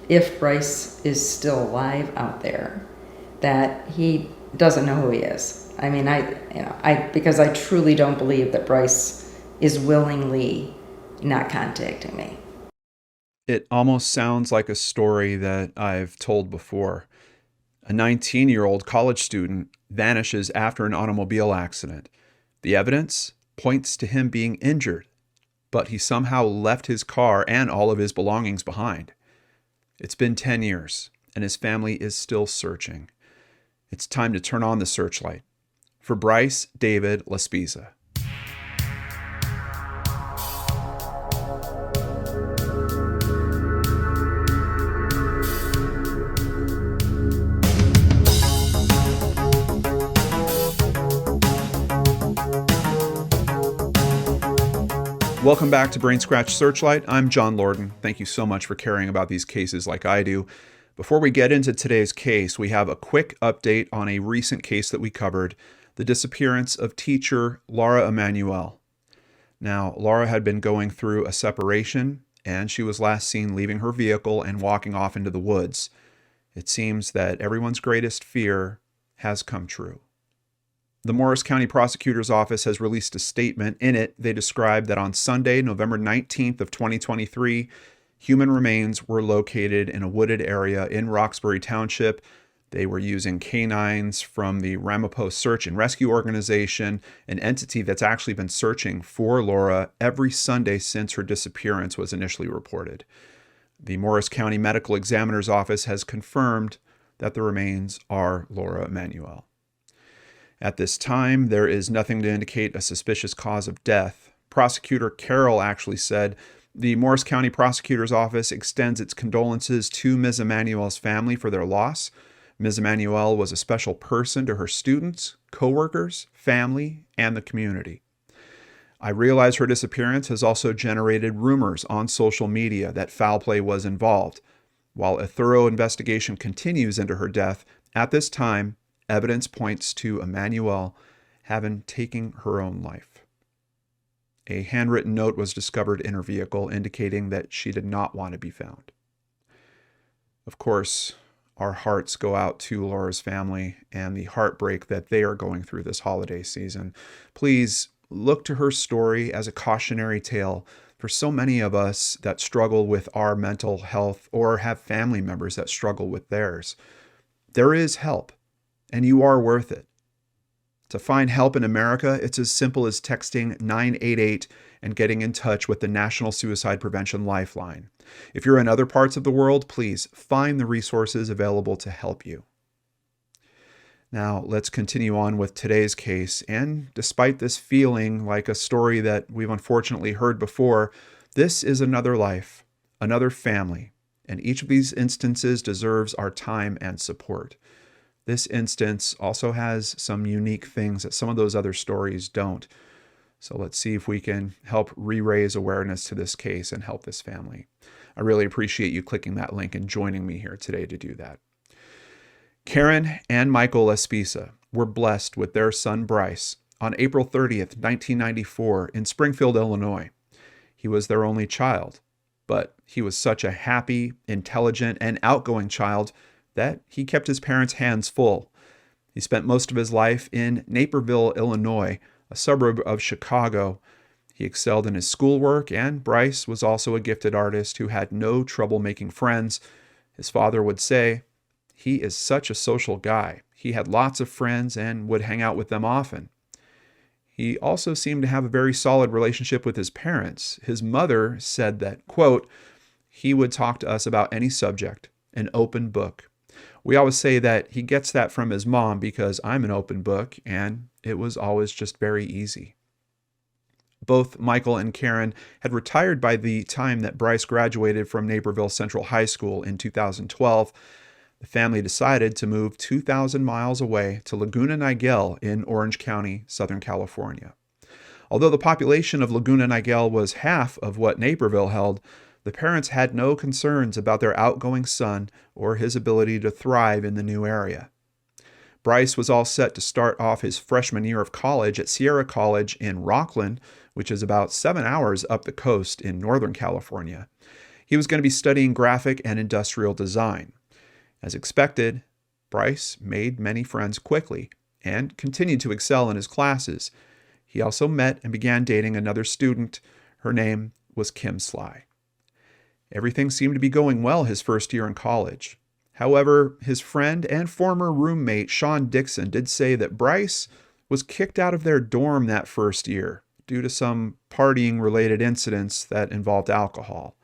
if Bryce is still alive out there, that he doesn't know who he is. I mean, because I truly don't believe that Bryce is willingly not contacting me. It almost sounds like a story that I've told before. A 19-year-old college student vanishes after an automobile accident. The evidence points to him being injured, but he somehow left his car and all of his belongings behind. It's been 10 years, and his family is still searching. It's time to turn on the searchlight for Bryce David Laspisa. Welcome back to Brain Scratch Searchlight. I'm John Lordan. Thank you so much for caring about these cases like I do. Before we get into today's case, we have a quick update on a recent case that we covered, the disappearance of teacher Lara Emanuele. Now, Lara had been going through a separation, and she was last seen leaving her vehicle and walking off into the woods. It seems that everyone's greatest fear has come true. The Morris County Prosecutor's Office has released a statement. In it, they described that on Sunday, November 19th of 2023, human remains were located in a wooded area in Roxbury Township. They were using canines from the Ramapo Search and Rescue Organization, an entity that's actually been searching for Lara every Sunday since her disappearance was initially reported. The Morris County Medical Examiner's Office has confirmed that the remains are Lara Emanuele. At this time, there is nothing to indicate a suspicious cause of death. Prosecutor Carroll actually said, "The Morris County Prosecutor's Office extends its condolences to Ms. Emanuele's family for their loss. Ms. Emanuele was a special person to her students, coworkers, family, and the community. I realize her disappearance has also generated rumors on social media that foul play was involved. While a thorough investigation continues into her death, at this time, evidence points to Emanuele having taken her own life." A handwritten note was discovered in her vehicle indicating that she did not want to be found. Of course, our hearts go out to Lara's family and the heartbreak that they are going through this holiday season. Please look to her story as a cautionary tale for so many of us that struggle with our mental health or have family members that struggle with theirs. There is help. And you are worth it. To find help in America, it's as simple as texting 988 and getting in touch with the National Suicide Prevention Lifeline. If you're in other parts of the world, please find the resources available to help you. Now, let's continue on with today's case. And despite this feeling like a story that we've unfortunately heard before, this is another life, another family, and each of these instances deserves our time and support. This instance also has some unique things that some of those other stories don't. So let's see if we can help re-raise awareness to this case and help this family. I really appreciate you clicking that link and joining me here today to do that. Karen and Michael Laspisa were blessed with their son Bryce on April 30th, 1994 in Springfield, Illinois. He was their only child, but he was such a happy, intelligent, and outgoing child that he kept his parents' hands full. He spent most of his life in Naperville, Illinois, a suburb of Chicago. He excelled in his schoolwork, and Bryce was also a gifted artist who had no trouble making friends. His father would say, "He is such a social guy. He had lots of friends and would hang out with them often." He also seemed to have a very solid relationship with his parents. His mother said that, quote, "He would talk to us about any subject, an open book. We always say that he gets that from his mom because I'm an open book, and it was always just very easy." Both Michael and Karen had retired by the time that Bryce graduated from Naperville Central High School in 2012. The family decided to move 2,000 miles away to Laguna Niguel in Orange County, Southern California. Although the population of Laguna Niguel was half of what Naperville held, the parents had no concerns about their outgoing son or his ability to thrive in the new area. Bryce was all set to start off his freshman year of college at Sierra College in Rocklin, which is about 7 hours up the coast in Northern California. He was going to be studying graphic and industrial design. As expected, Bryce made many friends quickly and continued to excel in his classes. He also met and began dating another student. Her name was Kim Sly. Everything seemed to be going well his first year in college. However, his friend and former roommate Sean Dixon did say that Bryce was kicked out of their dorm that first year due to some partying-related incidents that involved alcohol.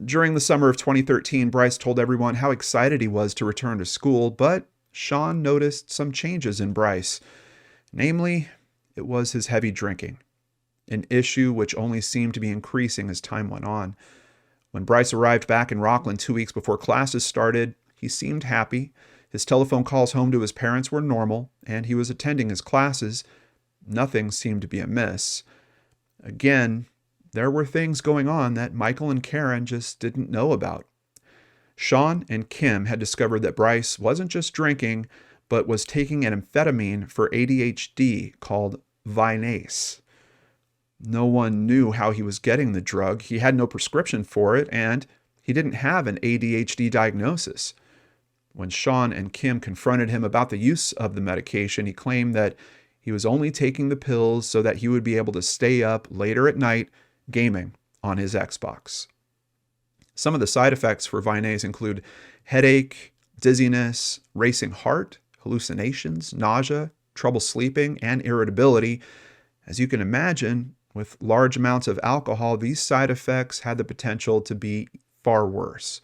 During the summer of 2013, Bryce told everyone how excited he was to return to school, but Sean noticed some changes in Bryce. Namely, it was his heavy drinking, an issue which only seemed to be increasing as time went on. When Bryce arrived back in Rockland 2 weeks before classes started, he seemed happy. His telephone calls home to his parents were normal, and he was attending his classes. Nothing seemed to be amiss. Again, there were things going on that Michael and Karen just didn't know about. Sean and Kim had discovered that Bryce wasn't just drinking, but was taking an amphetamine for ADHD called Vinase. No one knew how he was getting the drug. He had no prescription for it, and he didn't have an ADHD diagnosis. When Sean and Kim confronted him about the use of the medication, he claimed that he was only taking the pills so that he would be able to stay up later at night gaming on his Xbox. Some of the side effects for Vinase include headache, dizziness, racing heart, hallucinations, nausea, trouble sleeping, and irritability. As you can imagine, with large amounts of alcohol, these side effects had the potential to be far worse.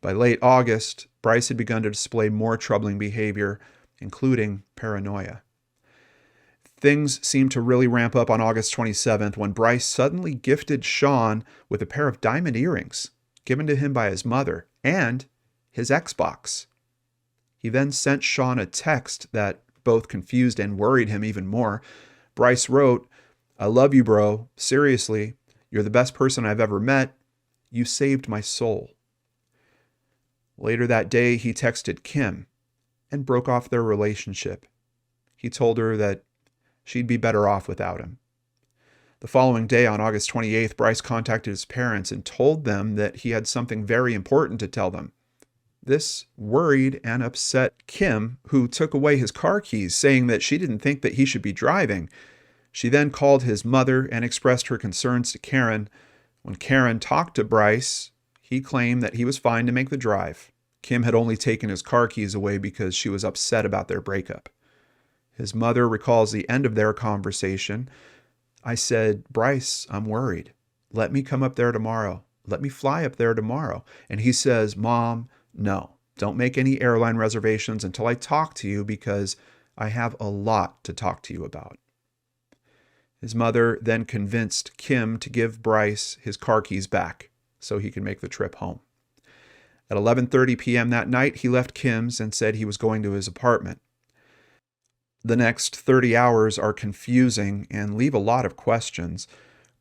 By late August, Bryce had begun to display more troubling behavior, including paranoia. Things seemed to really ramp up on August 27th when Bryce suddenly gifted Sean with a pair of diamond earrings given to him by his mother and his Xbox. He then sent Sean a text that both confused and worried him even more. Bryce wrote, "I love you, bro. Seriously, you're the best person I've ever met. You saved my soul." Later that day, he texted Kim and broke off their relationship. He told her that she'd be better off without him. The following day, on August 28th, Bryce contacted his parents and told them that he had something very important to tell them. This worried and upset Kim, who took away his car keys, saying that she didn't think that he should be driving. She then called his mother and expressed her concerns to Karen. When Karen talked to Bryce, he claimed that he was fine to make the drive. Kim had only taken his car keys away because she was upset about their breakup. His mother recalls the end of their conversation. "I said, Bryce, I'm worried. Let me come up there tomorrow. Let me fly up there tomorrow." And he says, "Mom, no, don't make any airline reservations until I talk to you because I have a lot to talk to you about." His mother then convinced Kim to give Bryce his car keys back so he could make the trip home. At 11:30 p.m. that night, he left Kim's and said he was going to his apartment. The next 30 hours are confusing and leave a lot of questions.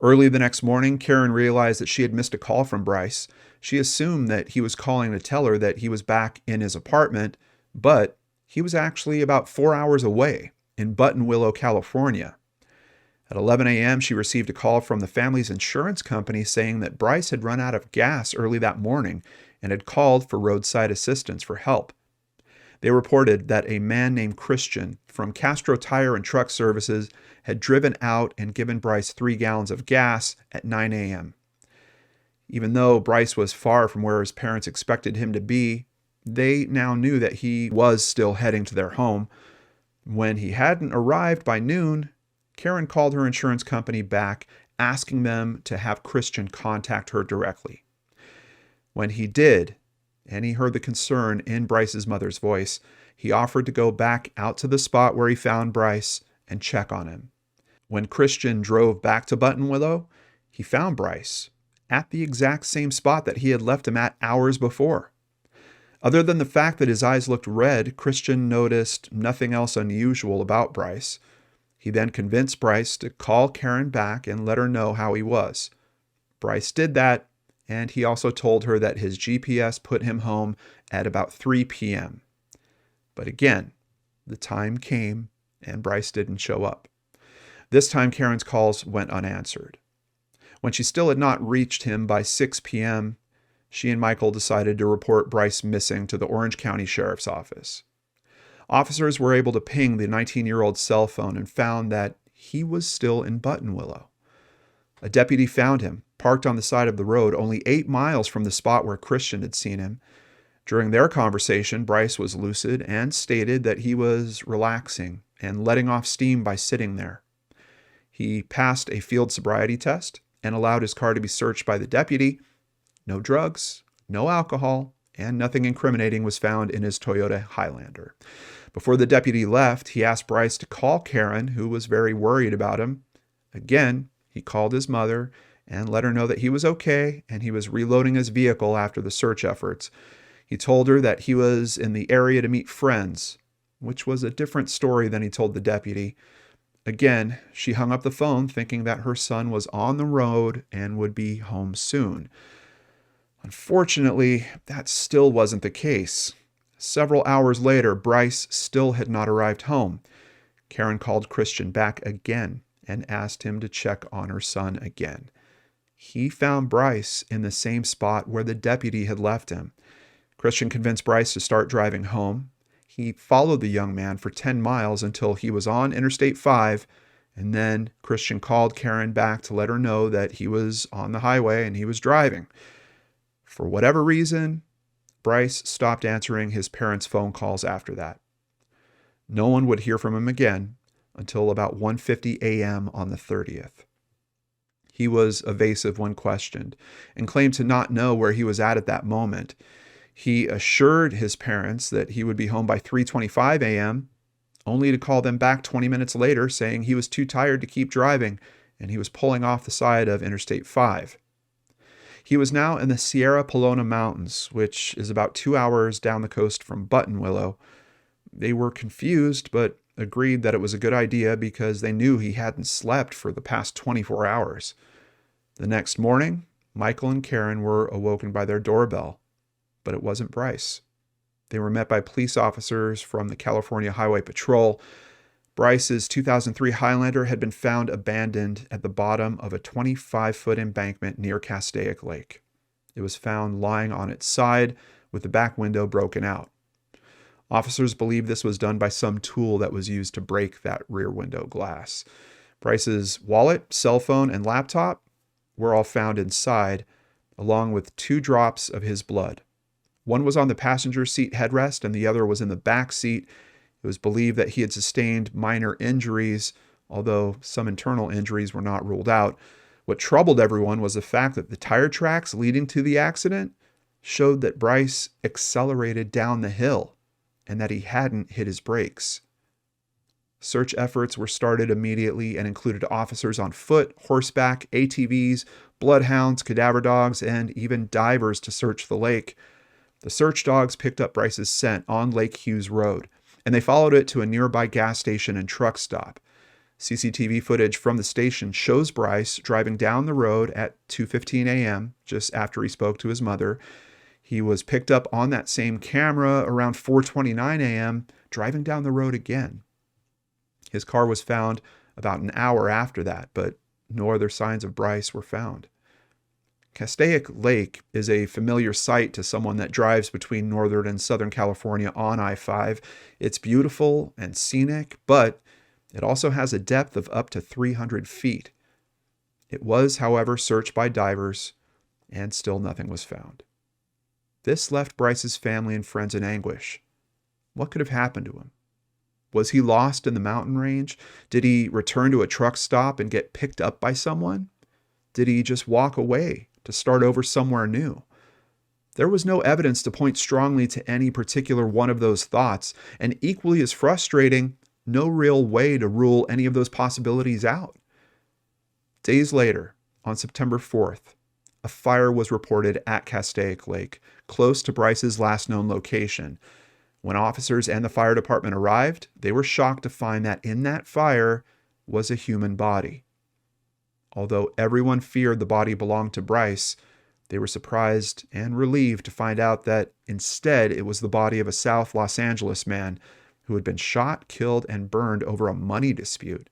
Early the next morning, Karen realized that she had missed a call from Bryce. She assumed that he was calling to tell her that he was back in his apartment, but he was actually about 4 hours away in Buttonwillow, California. At 11 a.m., she received a call from the family's insurance company saying that Bryce had run out of gas early that morning and had called for roadside assistance for help. They reported that a man named Christian from Castro Tire and Truck Services had driven out and given Bryce 3 gallons of gas at 9 a.m. Even though Bryce was far from where his parents expected him to be, they now knew that he was still heading to their home. When he hadn't arrived by noon, Karen called her insurance company back, asking them to have Christian contact her directly. When he did, and he heard the concern in Bryce's mother's voice, he offered to go back out to the spot where he found Bryce and check on him. When Christian drove back to Buttonwillow, he found Bryce at the exact same spot that he had left him at hours before. Other than the fact that his eyes looked red, Christian noticed nothing else unusual about Bryce. He then convinced Bryce to call Karen back and let her know how he was. Bryce did that, and he also told her that his GPS put him home at about 3 p.m. But again, the time came and Bryce didn't show up. This time, Karen's calls went unanswered. When she still had not reached him by 6 p.m., she and Michael decided to report Bryce missing to the Orange County Sheriff's Office. Officers were able to ping the 19-year-old's cell phone and found that he was still in Buttonwillow. A deputy found him, parked on the side of the road only 8 miles from the spot where Christian had seen him. During their conversation, Bryce was lucid and stated that he was relaxing and letting off steam by sitting there. He passed a field sobriety test and allowed his car to be searched by the deputy. No drugs, no alcohol, and nothing incriminating was found in his Toyota Highlander. Before the deputy left, he asked Bryce to call Karen, who was very worried about him. Again, he called his mother and let her know that he was okay and he was reloading his vehicle after the search efforts. He told her that he was in the area to meet friends, which was a different story than he told the deputy. Again, she hung up the phone thinking that her son was on the road and would be home soon. Unfortunately, that still wasn't the case. Several hours later, Bryce still had not arrived home. Karen called Christian back again and asked him to check on her son again. He found Bryce in the same spot where the deputy had left him. Christian convinced Bryce to start driving home. He followed the young man for 10 miles until he was on Interstate 5, and then Christian called Karen back to let her know that he was on the highway and he was driving. For whatever reason, Bryce stopped answering his parents' phone calls after that. No one would hear from him again until about 1:50 a.m. on the 30th. He was evasive when questioned and claimed to not know where he was at that moment. He assured his parents that he would be home by 3:25 a.m., only to call them back 20 minutes later saying he was too tired to keep driving and he was pulling off the side of Interstate 5. He was now in the Sierra Pelona Mountains, which is about 2 hours down the coast from Buttonwillow. They were confused, but agreed that it was a good idea because they knew he hadn't slept for the past 24 hours. The next morning, Michael and Karen were awoken by their doorbell, but it wasn't Bryce. They were met by police officers from the California Highway Patrol. Bryce's 2003 Highlander had been found abandoned at the bottom of a 25-foot embankment near Castaic Lake. It was found lying on its side with the back window broken out. Officers believe this was done by some tool that was used to break that rear window glass. Bryce's wallet, cell phone, and laptop were all found inside, along with 2 drops of his blood. One was on the passenger seat headrest and the other was in the back seat. It was believed that he had sustained minor injuries, although some internal injuries were not ruled out. What troubled everyone was the fact that the tire tracks leading to the accident showed that Bryce accelerated down the hill and that he hadn't hit his brakes. Search efforts were started immediately and included officers on foot, horseback, ATVs, bloodhounds, cadaver dogs, and even divers to search the lake. The search dogs picked up Bryce's scent on Lake Hughes Road, and they followed it to a nearby gas station and truck stop. CCTV footage from the station shows Bryce driving down the road at 2:15 a.m., just after he spoke to his mother. He was picked up on that same camera around 4:29 a.m., driving down the road again. His car was found about an hour after that, but no other signs of Bryce were found. Castaic Lake is a familiar sight to someone that drives between Northern and Southern California on I-5. It's beautiful and scenic, but it also has a depth of up to 300 feet. It was, however, searched by divers, and still nothing was found. This left Bryce's family and friends in anguish. What could have happened to him? Was he lost in the mountain range? Did he return to a truck stop and get picked up by someone? Did he just walk away to start over somewhere new? There was no evidence to point strongly to any particular one of those thoughts, and equally as frustrating, no real way to rule any of those possibilities out. Days later, on September 4th, a fire was reported at Castaic Lake, close to Bryce's last known location. When officers and the fire department arrived, they were shocked to find that in that fire was a human body. Although everyone feared the body belonged to Bryce, they were surprised and relieved to find out that instead it was the body of a South Los Angeles man who had been shot, killed, and burned over a money dispute.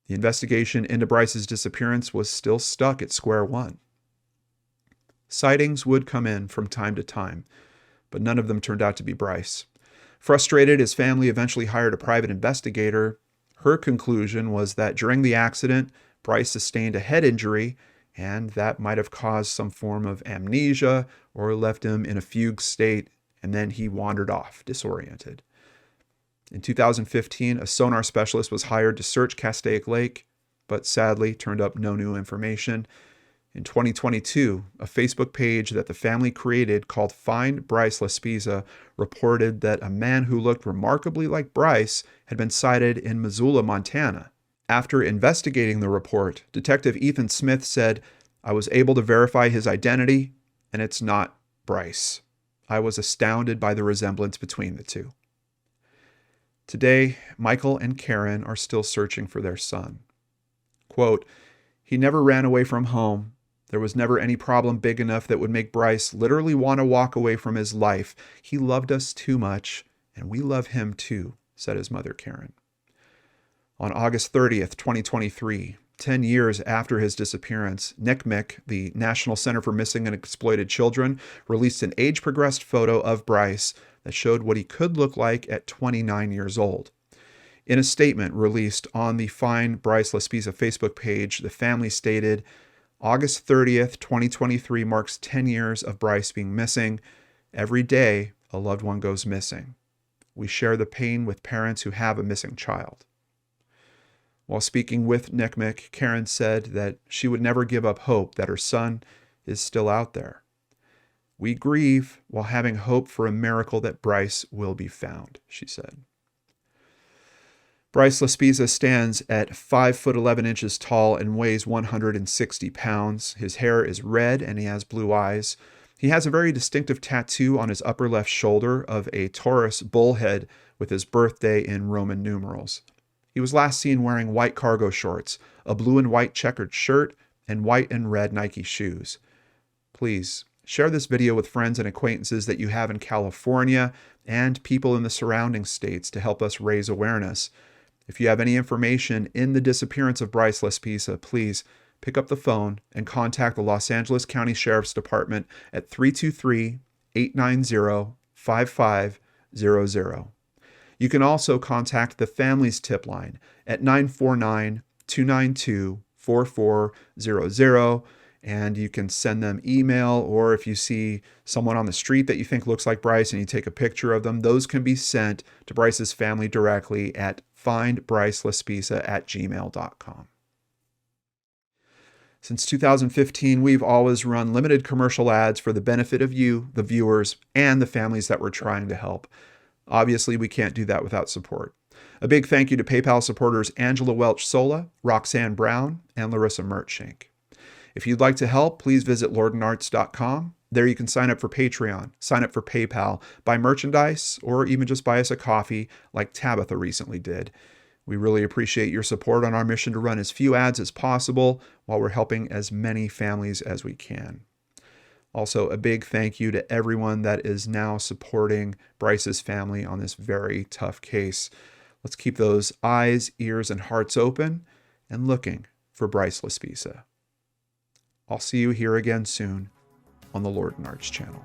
The investigation into Bryce's disappearance was still stuck at square one. Sightings would come in from time to time, but none of them turned out to be Bryce. Frustrated, his family eventually hired a private investigator. Her conclusion was that during the accident, Bryce sustained a head injury, and that might have caused some form of amnesia or left him in a fugue state, and then he wandered off, disoriented. In 2015, a sonar specialist was hired to search Castaic Lake, but sadly turned up no new information. In 2022, a Facebook page that the family created called Find Bryce Laspisa reported that a man who looked remarkably like Bryce had been sighted in Missoula, Montana. After investigating the report, Detective Ethan Smith said, "I was able to verify his identity, and it's not Bryce. I was astounded by the resemblance between the two." Today, Michael and Karen are still searching for their son. Quote, "He never ran away from home. There was never any problem big enough that would make Bryce literally want to walk away from his life. He loved us too much, and we love him too," said his mother, Karen. On August 30th, 2023, 10 years after his disappearance, NCMEC, the National Center for Missing and Exploited Children, released an age-progressed photo of Bryce that showed what he could look like at 29 years old. In a statement released on the Find Bryce Laspisa Facebook page, the family stated, "August 30th, 2023 marks 10 years of Bryce being missing. Every day, a loved one goes missing. We share the pain with parents who have a missing child." While speaking with NCMEC, Karen said that she would never give up hope that her son is still out there. "We grieve while having hope for a miracle that Bryce will be found," she said. Bryce Laspisa stands at 5 foot 11 inches tall and weighs 160 pounds. His hair is red and he has blue eyes. He has a very distinctive tattoo on his upper left shoulder of a Taurus bullhead with his birthday in Roman numerals. He was last seen wearing white cargo shorts, a blue and white checkered shirt, and white and red Nike shoes. Please share this video with friends and acquaintances that you have in California and people in the surrounding states to help us raise awareness. If you have any information in the disappearance of Bryce Laspisa, please pick up the phone and contact the Los Angeles County Sheriff's Department at 323-890-5500. You can also contact the family's tip line at 949-292-4400, and you can send them email, or if you see someone on the street that you think looks like Bryce and you take a picture of them, those can be sent to Bryce's family directly at findbrycelaspisa@gmail.com. Since 2015, we've always run limited commercial ads for the benefit of you, the viewers, and the families that we're trying to help. Obviously, we can't do that without support. A big thank you to PayPal supporters Angela Welch-Sola, Roxanne Brown, and Larissa Mertshank. If you'd like to help, please visit LordanArts.com. There you can sign up for Patreon, sign up for PayPal, buy merchandise, or even just buy us a coffee like Tabitha recently did. We really appreciate your support on our mission to run as few ads as possible while we're helping as many families as we can. Also, a big thank you to everyone that is now supporting Bryce's family on this very tough case. Let's keep those eyes, ears, and hearts open and looking for Bryce Laspisa. I'll see you here again soon on the LordanArts channel.